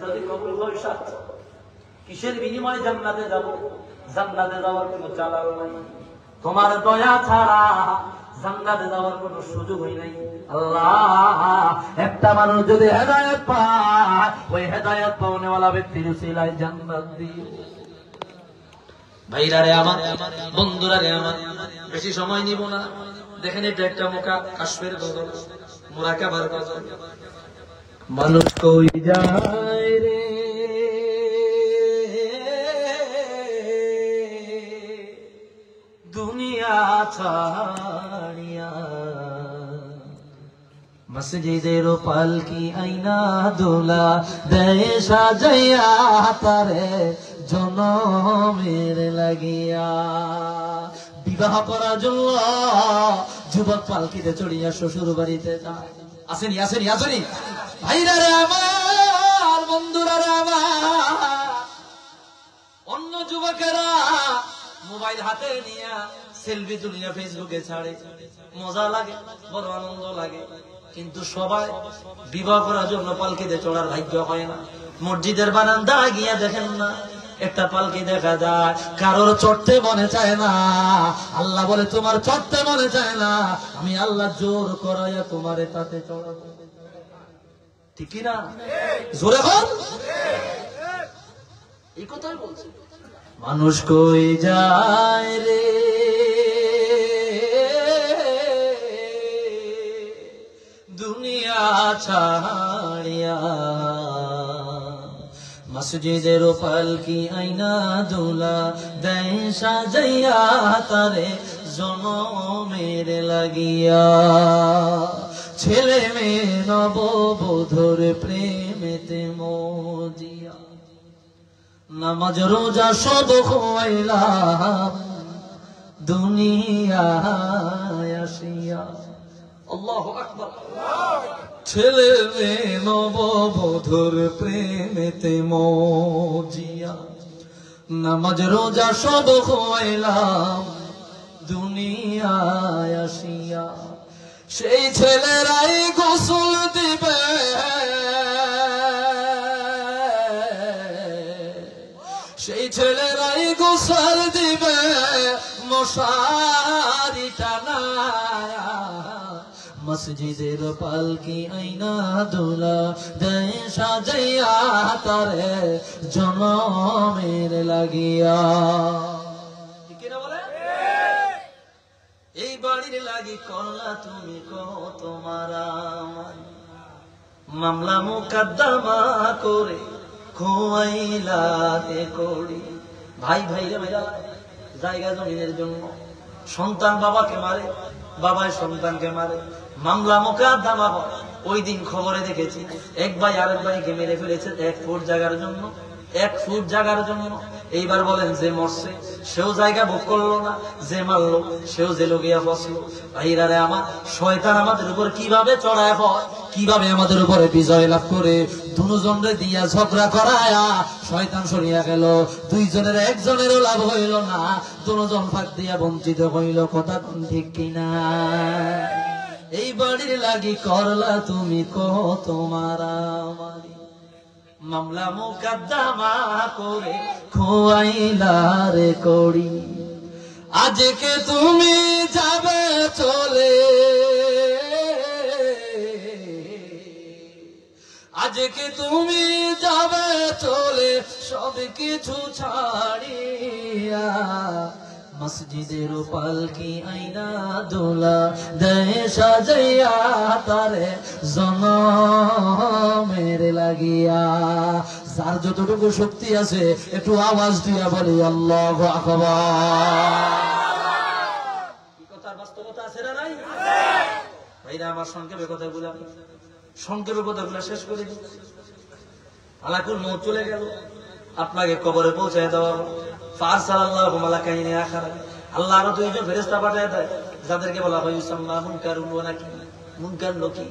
যদি কবুল হয় সাত, কিসের বিনিময়ে জান্নাতে যাব? জান্নাতে যাওয়ার কোনো চালাও নাই, তোমার দয়া ছাড়া জান্নাতে যাওয়ার কোনো সুযোগ হয় নাই। আল্লাহ, একটা মানুষ যদি হেদায়েত পায়, ওই হেদায়েত পাওয়ানেওয়ালা ব্যক্তির উসিলায় জান্নাত দিও। ভাইরা রে আমার, বন্ধুরা রে আমার, বেশি সময় নিব না। দেখেন, এটা একটা কাশ্মীর গজল, মুরাকাবার গজল। মানুষ কই যায় রে দুনিয়া ছাড়িয়া, মসজিদের পালকি আইনা দোলা দেয় সাজাইয়া তারে জনমের লাগিয়া। বিবাহ করার জন্য যুবক পালকিতে চড়িয়া শ্বশুর বাড়িতে যায়। আসেনি আসেনি আসেনি ভাইরা রে আমার, বন্ধুরা রে আমার। অন্য যুবকেরা মোবাইল হাতে নিয়ে সেলফি তুলিয়া ফেসবুকে ছাড়ে, মজা লাগে, বড় আনন্দ লাগে। কিন্তু সবাই বিবাহ করার জন্য পালকিতে চড়ার ভাগ্য হয় না। মসজিদের বারান্দা গিয়া দেখেন না, একটা পালকি দেখা যায়, কারোর চড়তে মনে চায় না। আল্লাহ বলে, তোমার চড়তে মনে চায় না, আমি আল্লাহ জোর করাইয়া তোমারে তাতে চড়াবো। ঠিক না? জোরে বল। এই কথাই বলছি। মানুষ কই যায় রে দুনিয়া ছাড়িয়া, মসজিদের পালকি আইনা দোলা দেয় সাজাইয়া তারে জনমের লাগিয়া। ছেলে মেয়ে নববধূর প্রেমেতে মজিয়া, নামাজ রোজা সব খোয়াইলাম দুনিয়ায় আসিয়া। আল্লাহু আকবার। ছেলে মেয়ে নববধূর প্রেমেতে মজিয়া, নামাজ রোজা সব খোয়াইলাম দুনিয়ায় আসিয়া। সেই ছেলেরাই গোসল দিবে, সেই ছেলেরাই গোসল দিবে মশারি টানায়া। মসজিদের পালকি আইনা দোলা দেয় সাজাইয়া তারে জনমের লাগিয়া। এই বাড়ির লাগি করলা তুমি কত মারামারি, মামলা মোকদ্দমা করে খোয়াইলা রে করি। ভাই ভাই রে ভাইরা, জায়গা জমিনের জন্য সন্তান বাবাকে মারে, বাবায় সন্তানকে মারে, মামলা মোকদ্দমা হয়। ওই দিন খবরে দেখেছি, এক ভাই আরেক ভাইকে মেরে ফেলেছে 1 ফুট জায়গার জন্য, 1 ফুট জায়গার জন্য। এইবার বলেন, যে মরছে সেও জায়গা ভোগ করলো না, যে মারলো সেও জেলে গিয়া ফসলো। ভাইরা রে আমার, শয়তান আমাদের উপর কিভাবে চড়ায় হয়, কিভাবে আমাদের উপরে বিজয় লাভ করে। দুজনরে দিয়া ঝগড়া করায়া শয়তান সরিয়া গেল, দুইজনের একজনেরও লাভ হইল না, দুজন ফাঁক দিয়া বঞ্চিত হইল। কথা কোন ঠিক কিনা? এই বাড়ির লাগি করলা তুমি কত মারামারি, মামলা মোকদ্দমা করে খোয়াইলা রে করি। আজকে তুমি যাবে চলে, আজকে তুমি যাবে চলে সব কিছু ছাড়িয়া। মসজিদের পালকি আইনা দোলা দেয় সাজাইয়া তারে জনমের লাগিয়া। যার যতটুকু শক্তি আছে একটু আওয়াজ দিয়া বলি আল্লাহু আকবার। কি কথার বাস্তবতা আছে না নাই? ভাইরা আমার, সংক্ষেপে কথাগুলা শেষ করে দিই। আলাকুল মৌত চলে গেল, আপনাকে কবরে পৌঁছায় দেওয়া। ফারসালাল্লাহু মালাকাইনি আখারা, আল্লাহ আরো 2 জন ফেরেশতা পাঠায় দেয়, যাদেরকে বলা হয় ইউসাম্মা মুনকারুন ওয়া নাকির। মুনকার লোকি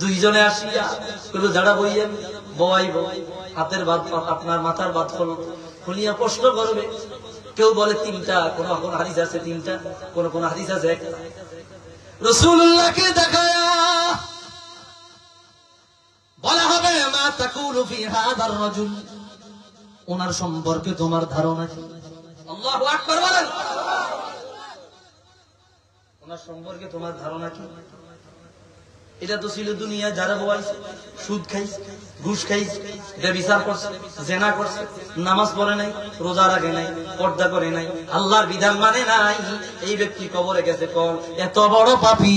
2 জনে আসিয়া কইলো, যারা বইয়েন বওয়াইব, হাতের বাদ আপনার মাথার বাদ খুলিয়া প্রশ্ন করবে। কেউ বলে 3টা, কোন হাদিস আছে 3টা, কোন হাদিস আছে 1টা। রাসূলুল্লাহকে দেখায়া বলা হবে মা তাকুলু ফি হাদার রাজুল, ওনার সম্পর্কে তোমার ধারণা কি? আল্লাহু আকবার বলেন। ওনার সম্পর্কে তোমার ধারণা কি? এটা তো ছিল দুনিয়া যারা বয়াইছে, সুদ খাইছে, ঘুষ খাইছে, ব্যভিচার করছে, জেনা করছে, নামাজ পড়ে নাই, রোজা রাখে নাই, পর্দা করে নাই, আল্লাহর বিধান মানে নাই, এই ব্যক্তি কবরে গেছে। কল এত বড় পাপী,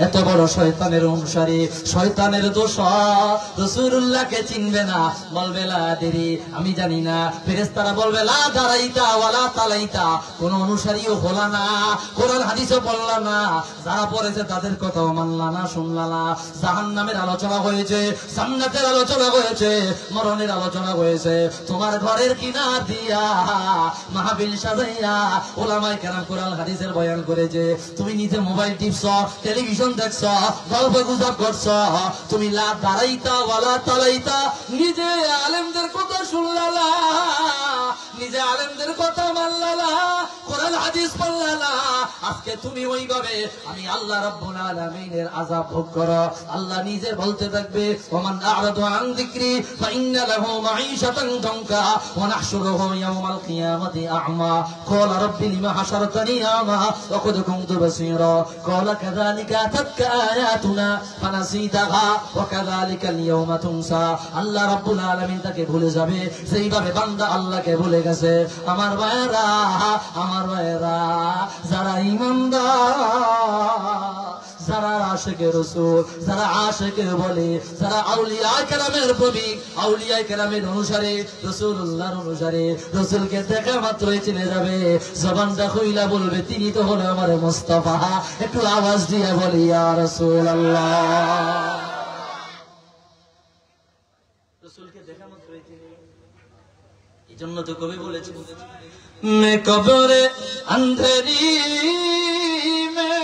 এত বড় শয়তানের অনুসারী, শয়তানের দোষ, রাসূলুল্লাহকে চিনবে না, বলবে লা আদরি, আমি জানি না। ফেরেশতারা বলবে লা দারাইতা ওয়ালা তালাইতা, কোন অনুসারীও হলা না, কোরআন হাদিসও পড়লা না, যারা পড়েছে তাদের কথাও মানলা না, শুনলা না। জাহান্নামের আলোচনা হয়েছে, জান্নাতের আলোচনা হয়েছে, মরণের আলোচনা হয়েছে। তোমার ঘরের কিনার দিয়া মাহফিল সাজাইয়া ওলামায়ে কেরাম কোরআন হাদিসের বয়ান করেছে, তুমি নিজে মোবাইল টিপছ, টেলিভিশন দেখছ, গল্প গুজব করছ, তুমি লা দাঁড়াইতা ওয়ালা তালাইতা, নিজে আলেমদের কথা শুনলা না, নিজে আলেমদের কথা মানলা না, কোরআন হাদিস পড়লা না। আজকে তুমি ওইভাবে আমি আল্লাহ রাব্বুল আলামিনের আযাব ভোগ করো। আল্লাহ নিজে বলতে থাকবে ওমান আ'রাদা আন যিকরি ফাইন্না লাহু মাঈশাতান দানকা ওয়া নাহশুরুহু ইয়াওমাল কিয়ামাতি আ'মা ক্বালা রাব্বি লিমা হাশারতানি আ'মা ওয়া ক্বাদ কুনতু বাসীরা ক্বালা কাযালিকা আতাতকা আয়াতুনা ফানাসিতাহা ওয়া কাযালিকাল ইয়াওমা তুনসা। আল্লাহ রাব্বুল আলামিন তাকে ভুলে যাবে যেইভাবে বান্দা আল্লাহকে ভুলে গেছে। আমার ভাইরা, আমার ভাইরা, যারা ঈমানদার, যারা আশিকে রাসূল, যারা আশিকে বলে, যারা আউলিয়া কেরামের প্রতীক, আউলিয়া কেরামের অনুসারী, রাসূলুল্লাহর অনুসারী, রাসূলকে দেখা মাত্রই চিনে যাবে, জবানটা খুইলা বলবে তিনি তো হলো আমার মুস্তাফা। একটু আওয়াজ দিয়ে বলি ইয়া রাসূলুল্লাহ। রাসূলকে দেখা মাত্রই চিনে, এজন্য তো কবি বলেছেন मैं कब्र अंधेरी में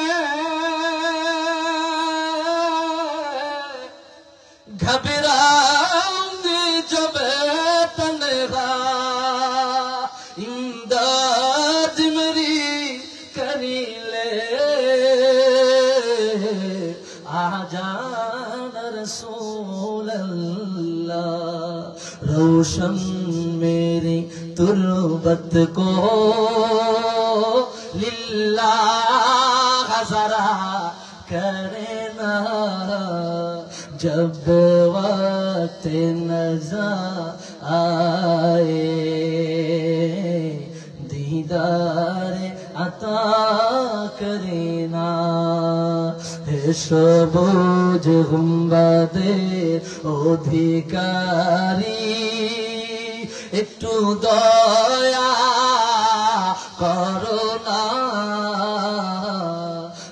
घबराऊंगी जब तन्हा, इमदाद मेरी करी ले आ जाना रसूल अल्लाह, रोशन मेरी तुर्बत को लिल्लाह जरा करे ना, जब वक्त नज़ा आए दीदार अता करे ना, সবুজ গুম্বাদের অধিকারী একটু দয়া করো না,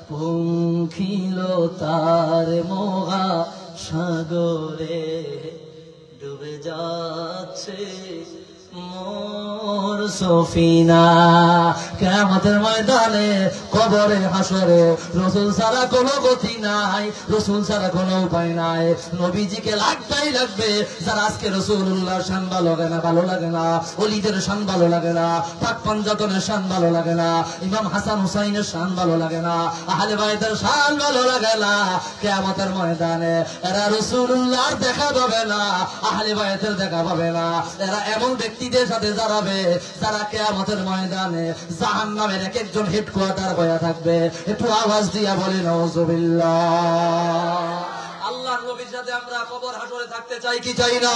পঙ্খিল তার মহা সাগরে ডুবে যাচ্ছে মোর সফিনা। কিয়ামতের ময়দানে, কবরে, হাসরে রাসূল ছাড়া কোনো গতি নাই, রাসূল ছাড়া কোনো উপায় নাই। নবীজিকে লাগবেই লাগবে। যারা আজকে রাসূলুল্লাহর শান ভালো লাগে না, ভালো লাগে না, ওলিদের শান ভালো লাগে না, পাক পাঞ্জাতনের শান ভালো লাগে না, ইমাম হাসান হুসাইনের শান ভালো লাগে না, আহলে বাইতের শান ভালো লাগে না, কিয়ামতের ময়দানে এরা রাসূলুল্লাহর দেখা পাবে না, আহলে বাইতের দেখা পাবে না। এরা এমন ব্যক্তিদের সাথে দাঁড়াবে যারা কিয়ামতের ময়দানে জাহান্নামের এক একজন হেডকোয়ার্টার হয়ে থাকবে। একটু আওয়াজ দিয়া বলি নাউজুবিল্লাহ। আল্লাহর নবীর সাথে আমরা কবর হাসরে থাকতে চাই কি চাই না?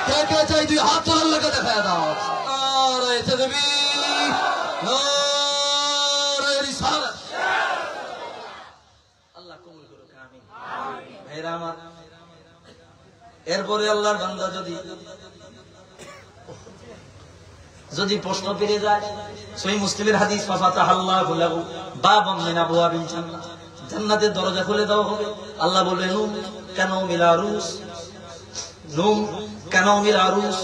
কে কে চাই? দুই হাত তোলার লোকে দেখায় দাও। নারে তাকবীর, নারে রিসালাত। আল্লাহ কবুল করুক, আমিন। ভাইরা আমার, এরপরে আল্লাহর বান্দা যদি প্রশ্ন পেরে যায়, সহিহ মুসলিমের হাদিস, ফাফাতাহাল্লাহু লাহু বাবাম মিন আবওয়াবিল জান্নাহ, জান্নাতের দরজা খুলে দেওয়া হবে। আল্লাহ বলবেন নুম কেন মিল আরুস, নুম কেন মিল আরুস,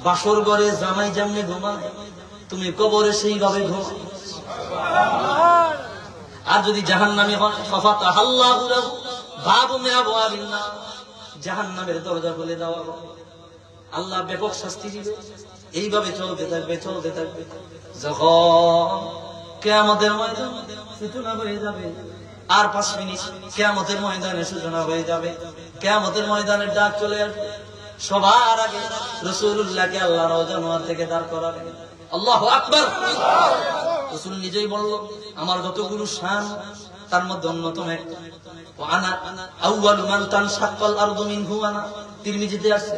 বাসর ঘরে জামাই যেমনি ঘুমায় তুমি কবরে সেইভাবে ঘুমাও। আর যদি জাহান্নামী হয়, ফাফাতাহাল্লাহু লাহু বাবাম মিন আবওয়াবিন নার, জাহান্নামের দরজা খুলে দেওয়া হবে। আল্লাহ ব্যাপক শাস্তি দিবে। এইভাবে চলতে থাকবে, চলতে থাকবে। যখন কিয়ামতের ময়দানে সূচনা হয়ে যাবে, আর 5 মিনিট কিয়ামতের ময়দানে সূচনা হয়ে যাবে, কিয়ামতের ময়দানে ডাক চলে আসবে, সবার আগে রাসূলুল্লাহকে আল্লাহ রওজানোয়ার থেকে দাঁড় করাবেন। আল্লাহু আকবার। রাসূল নিজেই বলল, আমার যতগুলো শান তার মধ্যে অন্যতম একটা, ওয়ানা আউয়ালু মান তানশাক্কাল আরদু মিনহু আনা। তিরমিজিতে আছে,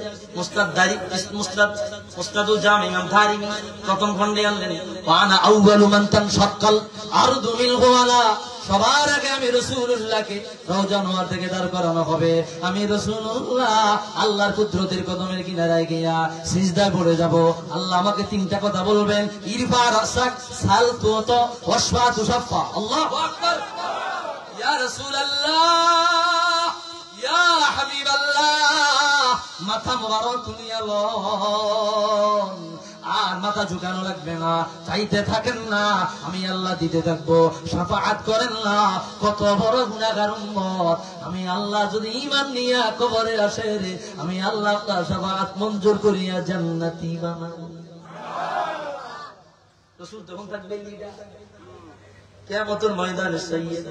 মুসনাদুল জামি ইমাম দারিমি প্রথম খণ্ডে আনলেন, ওয়ানা আউয়ালু মান তানশাক্কাল আরদু মিনহু আনা। সবার আগে আমি রাসূলুল্লাহকে রওজানোয়ার থেকে দাঁড় করানো হবে। আমি রাসূলুল্লাহ আল্লাহর কুদরতের কদমের কিনারায় গিয়া সিজদায় পড়ে যাব। আল্লাহ আমাকে তিনটা কথা বলবেন, ইরফা রাসাক সাল তুতা ওয়াশফা তুশাফা। আল্লাহু আকবার। ইয়া রাসূলুল্লাহ, ইয়া হাবিবাল্লাহ, মাথা মোবারক নিয়ে লন, আর মাথা ঝুঁকানো লাগবে না, চাইতে থাকেন না, আমি আল্লাহ দিতে থাকবো। শাফাআত করেন না, কত বড় গুনাহগার উম্মত, আমি আল্লাহ যদি ঈমান নিয়ে কবরে আসে রে, আমি আল্লাহ তার শাফাআত মঞ্জুর করিয়া জান্নাতি বানাবো। রাসূল তখন থাকবে কিয়ামতের ময়দানে সাইয়্যিদ।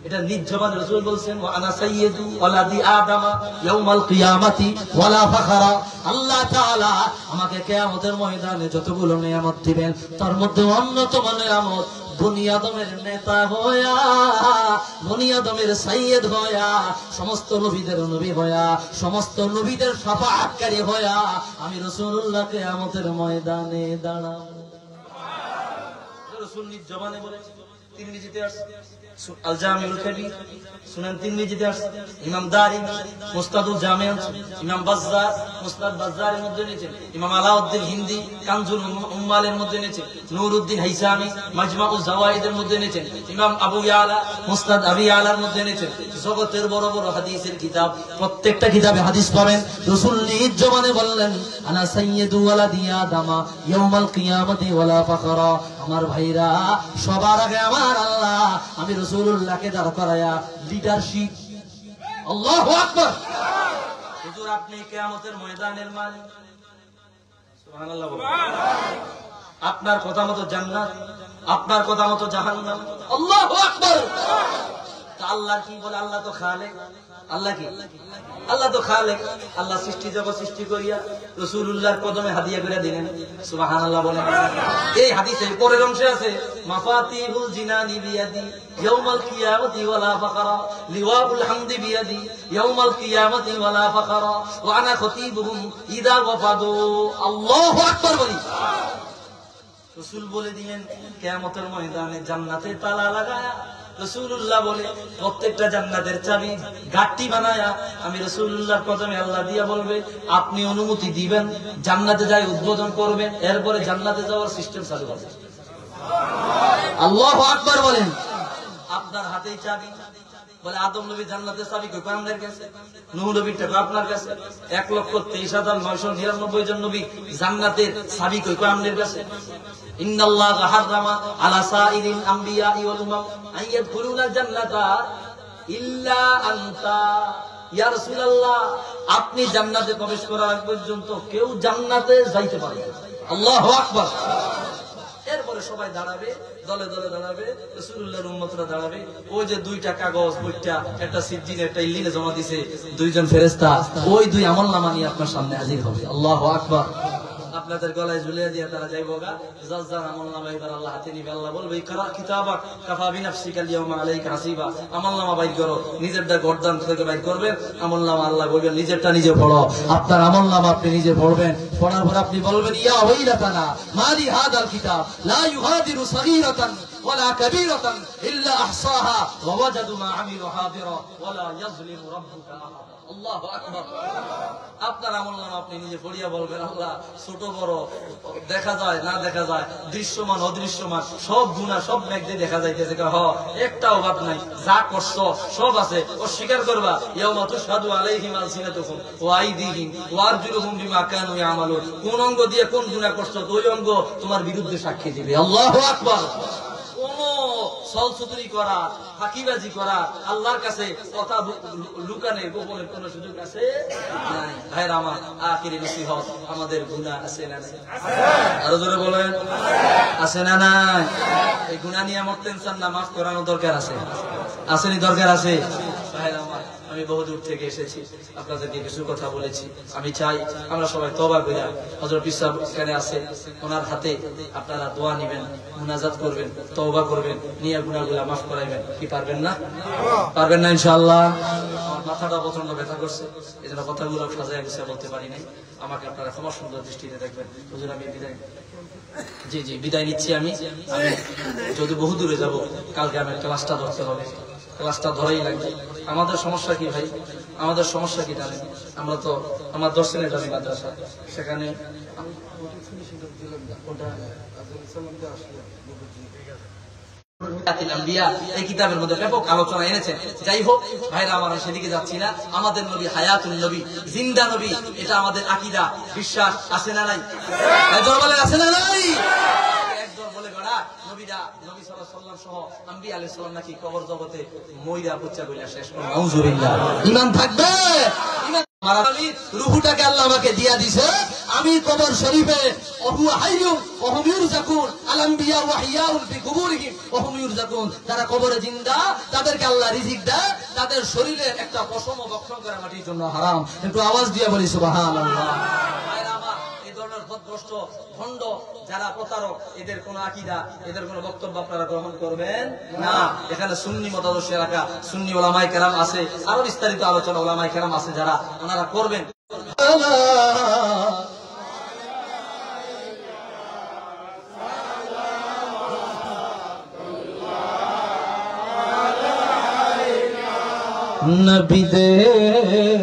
এটা নিজ জবানে রাসূল বলছেন, ওয়া আনা সাইয়্যিদু ওয়ালাদি আদামা ইয়াউমাল কিয়ামাতি ওয়ালা ফাখরা। আল্লাহ তাআলা আমাকে কিয়ামতের ময়দানে যতগুলো নিয়ামত দিবেন তার মধ্যে অন্যতম নিয়ামত বনি আদমের নেতা হইয়া, বনি আদমের সাইয়্যিদ হইয়া, সমস্ত নবীদের নবী হইয়া, সমস্ত নবীদের শাফাআতকারী হইয়া আমি রাসূলুল্লাহ কিয়ামতের ময়দানে দাঁড়াবো। রাসূল নিজ জবানে বলেছেন। তিরমিজিতে আছে, আল জামিউল কবির, সুনান তিরমিজিতে আছে, ইমাম দারিমি মুসনাদুল জামি আছে, ইমাম বাজ্জার মুসনাদ বাজ্জারের মধ্যে নিয়েছেন, ইমাম আলাউদ্দিন হিন্দি কানজুল উম্মালের মধ্যে নিয়েছেন, নূরউদ্দিন হাইসামি মাজমাউজ জাওয়াইদের মধ্যে নিয়েছেন, ইমাম আবু ইয়ালা মুসনাদ আবি ইয়ালার মধ্যে নিয়েছেন। জগতের বড় বড় হাদিসের কিতাব, প্রত্যেকটা কিতাবে হাদিস পাবেন। রাসূল নিজ জবানে বললেন, আনা সাইয়্যিদু ওয়ালাদি আদামা ইয়াউমাল কিয়ামাতি ওয়ালা ফাখরা। আমার ভাইরা, সবার আগে আমার আল্লাহ আমি রাসূলুল্লাহকে দাঁড় করায়া লিডারশিপ। আল্লাহু আকবার। হুজুর আপনি কিয়ামতের ময়দানের মালিক, সুবহানাল্লাহ বলুন। আপনার কথা মতো জান্নাত, আপনার কথা মতো জাহান্নাম। আল্লাহু আকবার। তা আল্লাহ কি বলে? আল্লাহ তো খালেক। আল্লাহ কি? আল্লাহ তো খালেক। আল্লাহ সৃষ্টি জগৎ সৃষ্টি করিয়া রাসূলুল্লাহর কদমে হাদিয়া করে দিলেন। সুবহানাল্লাহ বলেন। এই হাদিসের পরের অংশে আছে, মাফাতিহুল জিনানি বিয়াদি ইয়াউমাল কিয়ামাতি ওয়ালা ফাখরা, লিওয়াউল হামদি বিয়াদি ইয়াউমাল কিয়ামাতি ওয়ালা ফাখরা, ওয়া আনা খতীবুহুম ইদা ওয়াফাদু। আল্লাহু আকবার বলি। রাসূল বলে দিলেন, কিয়ামতের ময়দানে জান্নাতে তালা লাগায়া রাসূলুল্লাহ বলে প্রত্যেকটা জান্নাতের চাবি গাট্টি বানায়া আমি রাসূলুল্লাহর কদমে আল্লাহ দিয়া বলবে, আপনি অনুমতি দিবেন, জান্নাতে যাই উদ্বোধন করবেন, এরপরে জান্নাতে যাওয়ার সিস্টেম চালু হবে। আল্লাহু আকবার বলেন। আপনার হাতেই চাবি। বলে আদম নবী জান্নাতের চাবি কই? আপনার কাছে। নূহ নবীর টাকা আপনার কাছে। 1,23,999 জন নবী জান্নাতের চাবি কই? আপনার কাছে। ইন্নাল্লাহা হারামা আলা সাইরিল আমবিয়াই ওয়াল উমাম আন ইয়াদখুলুনাল জান্নাতা ইল্লা আনতা। ইয়া রাসূলুল্লাহ, আপনি জান্নাতে প্রবেশ করার আগ পর্যন্ত কেউ জান্নাতে যাইতে পারবে না। আল্লাহু আকবার। এরপরে সবাই দাঁড়াবে, দলে দলে দাঁড়াবে, রাসূলুল্লাহর উম্মতরা দাঁড়াবে। ওই যে দুইটা কাগজ, বইটা একটা সিজিনে একটা ইল্লিনে জমা দিছে দুইজন ফেরেশতা, ওই দুই আমলনামা নিয়ে আপনার সামনে হাজির হবে। আল্লাহু আকবার। আপনাদের গলায় ঝুলিয়ে দিয়ে তারা যাইব গা, যার যার আমলনামা এবার আল্লাহ হাতে নিবে। আল্লাহ বলবে, ইকরা কিতাবাক কাফা বিনাফসিকা আল-ইয়াওমা আলাইকা হাসিবা। আমলনামা বাইর করো, নিজেরটা গর্দান থেকে বাইর করবেন। আমলনামা আল্লাহ বলবেন, নিজেরটা নিজে পড়ো। আপনার আমলনামা আপনি নিজে পড়বেন। পড়ার পর আপনি বলবেন, ইয়া ওয়াইলাতানা মালি হাদাল কিতাব লা ইউগাদিরু সগীরাতান ওয়ালা কাবীরাতান ইল্লা আহসাহা ওয়া ওয়াজাদু মা আমিলু হাদিরা ওয়ালা ইয়াজলিমু রাব্বুকা আহাদা। আল্লাহু আকবার। আপনার আমলনামা আপনি নিজে পড়িয়া বলবেন, আল্লাহ ছোট বড় দেখা যায় না দেখা যায়, দৃশ্যমান অদৃশ্যমান সব গুনাহ সব মেঘ দেখা যাইতেছে, একটাও বাদ নাই, যা করছো সব আছে, অস্বীকার করবা। ইয়াউমা তুশহাদু আলাইহিম আলসিনাতুহুম ওয়া আইদিহিম ওয়া আরজুলুহুম বিমা কানু ইয়ামালুন। কোন অঙ্গ দিয়ে কোন গুনাহ করছো ওই অঙ্গ তোমার বিরুদ্ধে সাক্ষী দিবে। আল্লাহু আকবার। কোন সলসুতুরি করা, ফাঁকিবাজি করা, আল্লাহর কাছে কথা লুকানে গোপনের কোন সুযোগ আছে নাই। ভাইরা আমার, আখিরি নসিহত, আমাদের গুনাহ আছে না নাই? আরো জোরে বলেন, আছে না নাই? এই গুনাহ নিয়ে মরতেন চান না, মাফ করানো দরকার আছে, আসেনি? দরকার আছে। ভাইরা আমার, আমি আমি বহুদূর থেকে এসেছি, আপনাদেরকে কিছু কথা বলেছি। আমি চাই আমরা সবাই তওবা করি। হযরত পীর সাহেব এখানে আছে, ওনার হাতে আপনারা দোয়া নেবেন, মুনাজাত করবেন, তওবা করবেন, নিয়ে গুনাহগুলো মাফ করাইবেন। কি পারবেন না? পারবেন না ইনশাআল্লাহ? আমার মাথাটা প্রচন্ড ব্যথা করছে, এজন্য কথাগুলো সাজায় গুছিয়ে বলতে পারি নাই। আমাকে আপনারা ক্ষমা সুন্দর দৃষ্টিতে দেখবেন। হুজুর আমি বিদায় বিদায় নিচ্ছি। আমি যদি বহু দূরে যাব, কালকে আমি ক্লাসটা ধরতে হবে, ক্লাসটা ধরাই লাগবে। আমাদের সমস্যা কি ভাই? আমাদের সমস্যা কি জানেন? আমরা তো আমার দর্শনের দাবি মাদ্রাসা, সেখানে এই কিতাবের মধ্যে ব্যাপক আলোচনা এনেছেন। যাই হোক ভাইরা আমার, সেদিকে যাচ্ছি না। আমাদের নবী হায়াতুল নবী, জিন্দা নবী, এটা আমাদের আকীদা, বিশ্বাস আছে না নাই? আছে না নাই? একদল বলে বেড়া নবীরা, নবী সাল্লাল্লাহু আলাইহি ওয়াসাল্লাম সহ আম্বিয়া আলাইহিস সালাম নাকি কবর জগতে মইরা পুচ্চা কইলা শেষ করে। নাউজুবিল্লাহ। ঈমান থাকবে? ঈমান মারালি রূহটাকে আল্লাহ আমাকে দিয়া দিয়েছে। আমি কবর শরীফে ওহু হাইয়ুম ওয়া হুম ইউরজাকুন, আল আম্বিয়া ওয়া হিয়াউন ফি কুবুরিহিম ওয়া হুম ইউরজাকুন। তারা কবরে জিন্দা, তাদেরকে আল্লাহ রিজিক দেয়, তাদের শরীরের একটা পশমও ভক্ষণ করা মাটির জন্য হারাম। একটু আওয়াজ দিয়ে বলি সুবহানাল্লাহ। ভাইরা আমার, এই ধরনের পথভ্রষ্ট ভণ্ড যারা প্রতারক, এদের কোন আকীদা, এদের কোন বক্তব্য আপনারা গ্রহণ করবেন না। এখানে সুন্নি মতাদর্শ এলাকা, সুন্নি ওলামায়ে কেরাম আছে, আরো বিস্তারিত আলোচনা ওলামায়ে কেরাম আছে, যারা ওনারা করবেন। নবীদের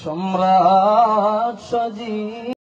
সম্রাট সাজি